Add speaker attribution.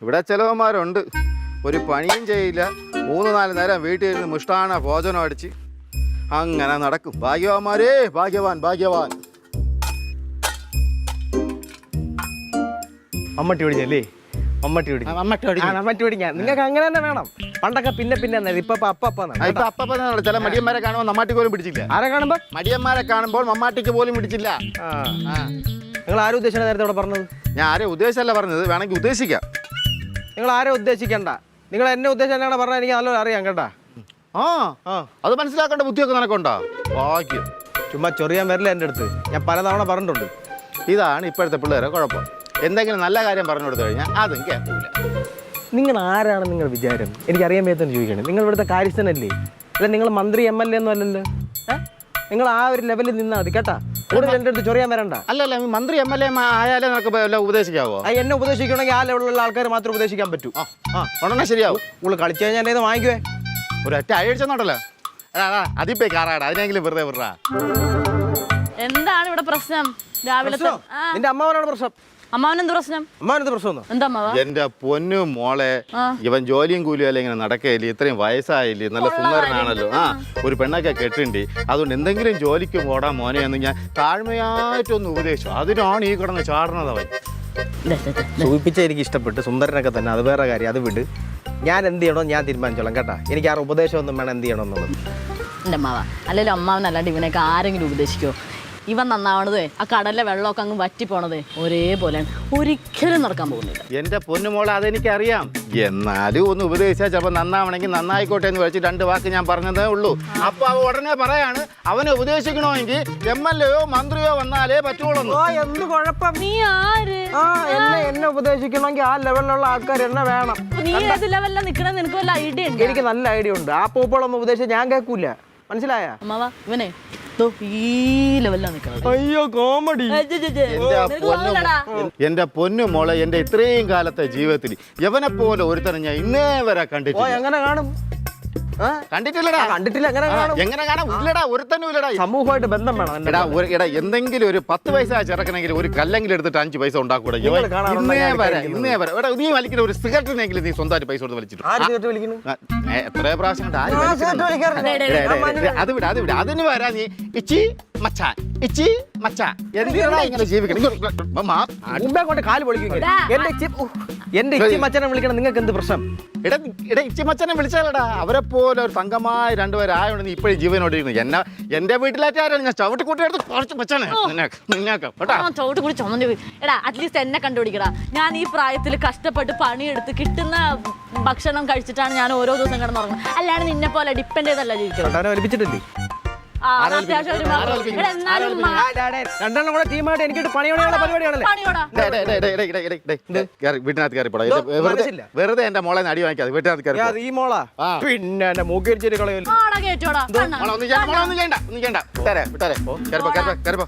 Speaker 1: ഇവിടെ ചിലവന്മാരുണ്ട്, ഒരു പണിയും ചെയ്യില്ല, 3-4 നേരം വീട്ടിൽ ഇരുന്ന് മുഷ്ടാന ഭോജനം അടിച്ച് അങ്ങനെ നടക്കും. ഭാഗ്യവാന്മാരേ, ഭാഗ്യവാൻ ഭാഗ്യവാൻ.
Speaker 2: മമ്മട്ടി ഓടിഞ്ഞല്ലേ? മമ്മട്ടി ഓടിഞ്ഞ നിങ്ങൾക്ക് അങ്ങനെ തന്നെ വേണം. പണ്ടൊക്കെ പിന്നെ ഇപ്പൊ
Speaker 1: ചില മടിയന്മാരെ കാണുമ്പോൾ മമ്മാട്ടിക്ക് പോലും പിടിച്ചില്ല.
Speaker 2: ആരെ കാണുമ്പോ?
Speaker 1: മടിയന്മാരെ കാണുമ്പോൾ മമ്മാട്ടിക്ക് പോലും പിടിച്ചില്ല.
Speaker 2: നിങ്ങൾ ആരും ഉദ്ദേശിച്ച നേരത്തെ ഇവിടെ പറഞ്ഞത്?
Speaker 1: ഞാൻ ആരെ ഉദ്ദേശമല്ല പറഞ്ഞത്, വേണമെങ്കിൽ ഉദ്ദേശിക്കാം.
Speaker 2: നിങ്ങൾ ആരെ ഉദ്ദേശിക്കണ്ട, നിങ്ങൾ എന്നെ ഉദ്ദേശിച്ചാണ് പറഞ്ഞാൽ എനിക്ക് നല്ലോണം അറിയാം കേട്ടാ.
Speaker 1: അത് മനസ്സിലാക്കേണ്ട ബുദ്ധിയൊക്കെ നിനക്കുണ്ടോ? ഭാഗ്യം.
Speaker 2: ചുമ്മാ ചൊറിയാൻ വരില്ല എൻ്റെ അടുത്ത്, ഞാൻ പലതവണ പറഞ്ഞിട്ടുണ്ട്.
Speaker 1: ഇതാണ് ഇപ്പോഴത്തെ പിള്ളേരെ കുഴപ്പം. എന്തെങ്കിലും നല്ല കാര്യം പറഞ്ഞു കൊടുത്തു കഴിഞ്ഞാൽ അതും കേൾക്കില്ല.
Speaker 2: നിങ്ങൾ ആരാണ് നിങ്ങൾ വിചാരം? എനിക്കറിയാൻ പറ്റുമെന്ന് ചോദിക്കണേ. നിങ്ങൾ ഇവിടുത്തെ കാര്യസ്ഥനല്ലേ? അല്ല നിങ്ങൾ മന്ത്രി MLA ഒന്നും അല്ലല്ലോ. നിങ്ങൾ ആ ഒരു ലെവലിൽ നിന്നാൽ മതി കേട്ടാ. കൂടുതൽ എൻ്റെ അടുത്ത് ചൊറിയാൻ വരണ്ട.
Speaker 1: അല്ലല്ല, മന്ത്രി MLA ആയാലേ നമുക്ക് ഉപദേശിക്കാവോ?
Speaker 2: എന്നെ ഉപദേശിക്കണമെങ്കിൽ ആ ലെവലിലുള്ള ആൾക്കാർ മാത്രമേ ഉപദേശിക്കാൻ പറ്റൂ.
Speaker 1: ഉടനെ ശരിയാവും.
Speaker 2: നിങ്ങൾ കളിച്ചു കഴിഞ്ഞാൽ എൻ്റെ വാങ്ങിക്കുവേ.
Speaker 1: ഒരൊറ്റ അഴിച്ചോണ്ടല്ലോ, അതിപ്പോ കാറാടാ, അതിനെങ്കിലും വെറുതെ വിടറാ.
Speaker 3: എന്താണ് ഇവിടെ പ്രശ്നം? രാവിലെ
Speaker 2: നിന്റെ അമ്മാവനാണ് പ്രശ്നം.
Speaker 3: അമ്മാവനെന്ത് പ്രശ്നം?
Speaker 2: അമ്മാവനെന്ത് പ്രശ്നം?
Speaker 3: എന്താ അമ്മാവ?
Speaker 1: എന്റെ പൊന്നു മോളെ, ഇവൻ ജോലിയും കൂലിയും അല്ല ഇങ്ങനെ നടക്കയില്ലേ, ഇത്രയും വയസ്സായില്ലേ, നല്ല സുന്ദരനാണല്ലോ. ഒരു പെണ്ണൊക്കെ കെട്ടിണ്ടി, അതുകൊണ്ട് എന്തെങ്കിലും ജോലിക്ക് പോടാൻ മോനെ എന്ന് ഞാൻ താഴ്മയായിട്ടൊന്ന് ഉപദേശിച്ചു. അതിനാണ് ഈ കിടന്ന് ചാടണത് അവൻ.
Speaker 2: സൂചിപ്പിച്ച എനിക്ക് ഇഷ്ടപ്പെട്ട്, സുന്ദരനൊക്കെ തന്നെ, അത് വേറെ കാര്യം, അത് വിട്. ഞാൻ എന്ത് ചെയ്യണോ ഞാൻ തീരുമാനിച്ചോളാം കേട്ടാ. എനിക്ക് ആ ഉപദേശമൊന്നും വേണം എന്ത് ചെയ്യണം എന്നുള്ളത്.
Speaker 3: എൻ്റെ അമ്മാവ, അല്ലെങ്കിൽ അമ്മാവനല്ലാണ്ട് ഇവനൊക്കെ ആരെങ്കിലും ഉപദേശിക്കോ? ഇവൻ നന്നാവണതേ ആ കടലിലെ വെള്ളമൊക്കെ അങ്ങ് വറ്റിപ്പോണതേ ഒരേപോലെയാണ്. ഒരിക്കലും നടക്കാൻ പോകുന്നില്ല.
Speaker 1: എന്റെ പൊന്നുമോളെ, അതെനിക്കറിയാം. എന്നാലും ഒന്ന് ഉപദേശിച്ചാൽ ചിലപ്പോൾ നന്നാവണമെങ്കിൽ നന്നായിക്കോട്ടെ എന്ന് വെച്ച് 2 വാക്ക് ഞാൻ പറഞ്ഞതേ ഉള്ളൂ. അപ്പൊ അവ ഉടനെ പറയാണ് അവനെ ഉപദേശിക്കണമെങ്കിൽ MLA യോ മന്ത്രിയോ വന്നാലേ പറ്റുള്ളൂ.
Speaker 2: എന്ത് കുഴപ്പം?
Speaker 3: നീ ആര്?
Speaker 2: എന്നെ ഉപദേശിക്കണമെങ്കിൽ ആ ലെവലിലുള്ള ആൾക്കാർ എന്നെ വേണം.
Speaker 3: നീ ഏത് ലെവലിലാണ് നിൽക്കണത്? നിനക്ക് വല്ല ഐഡിയ ഉണ്ട്?
Speaker 2: എനിക്ക് നല്ല ഐഡിയ ഉണ്ട്. ആ പൂപ്പോളൊന്നും ഉപദേശിച്ചാൽ ഞാൻ കേൾക്കൂല. മനസ്സിലായ?
Speaker 3: അമ്മാവ, ഇവനെ ഈ ലെവലിലാണ് നിൽക്കുന്നത്.
Speaker 2: അയ്യോ കോമഡി.
Speaker 1: എന്റെ പൊന്നു മോളെ, എന്റെ ഇത്രയും കാലത്തെ ജീവിതത്തിൽ യവനെ പോലെ ഒരുത്തരം ഞാൻ ഇന്നേ വരെ കണ്ടിട്ടില്ല.
Speaker 2: എങ്ങനെ കാണും?
Speaker 1: കണ്ടിട്ടില്ലടാ.
Speaker 2: കണ്ടിട്ടില്ല.
Speaker 1: എങ്ങനെ കാണാം? ഇല്ലടാ, ഒരുത്തനും ഇല്ലടാ.
Speaker 2: സമൂഹമായിട്ട് ബന്ധം വേണം.
Speaker 1: എടാ എന്തെങ്കിലും ഒരു 10 പൈസ ചെറുക്കണമെങ്കിൽ ഒരു കല്ലെങ്കിലും എടുത്തിട്ട് 5 പൈസ ഉണ്ടാക്കൂടെ? ഇന്നേ വരെ എടാ, നീ വലിക്കുന്ന ഒരു സിഗരറ്റിനെങ്കിലും നീ സ്വന്തമായിട്ട് പൈസ കൊടുത്ത് വലിച്ചിട്ടുണ്ട്. എത്ര പ്രാവശ്യം അത് വിട. അതിന് വരാ നീ ഇച്ചി മച്ചാ എന്തിനാ ഇങ്ങനെ ജീവിക്കണം?
Speaker 2: കാല് പൊളിക്കും. എന്റെ ഇച്ചി മച്ചനെ വിളിക്കണം. നിങ്ങൾക്ക് എന്ത് പ്രശ്നം?
Speaker 1: എടാ ഇച്ചി മച്ചനെ വിളിച്ചാലടാ, അവരെ പോലെ ഒരു തങ്കമായ 2 പേരായോണ്ട് നീ ഇപ്പോഴും ജീവനോട് ഇരുന്നു. എന്റെ വീട്ടിലാറ്റാരാണ് ഞാൻ ചവിട്ടിക്കൂട്ടി എടുത്ത് കുറച്ച് മച്ചാനെ
Speaker 3: ചവിട്ടിക്കൂടി ചുമന്നു. എടാ, അറ്റ്ലീസ്റ്റ് എന്നെ കണ്ടുപിടിക്കടാ. ഞാൻ ഈ പ്രായത്തിൽ കഷ്ടപ്പെട്ട് പണിയെടുത്ത് കിട്ടുന്ന ഭക്ഷണം കഴിച്ചിട്ടാണ് ഞാൻ ഓരോ ദിവസം കിടന്നുറങ്ങുന്നത്. അല്ലാണ്ട് നിന്നെ പോലെ ഡിപ്പെൻഡ് ചെയ്തല്ല ജീവിക്കുന്നത്.
Speaker 2: രണ്ടെണ്ണം കൂടെ ടീമായിട്ട് എനിക്കിട്ട് പണിയോടെയുള്ള പരിപാടിയാണല്ലേ?
Speaker 1: വീട്ടിനകത്ത് കയറിപ്പോടാ. വെറുതെ എന്റെ മോളെ അടി വാങ്ങിക്കാതെ വീട്ടിനകത്ത് കയറി.
Speaker 2: ഈ മോളാ പിന്നെ എന്റെ മൂക്കേരി കളയല്ലോ.
Speaker 1: ഒന്നും ചെയ്യണ്ട. വിട്ടാരെ കയറിപ്പോ.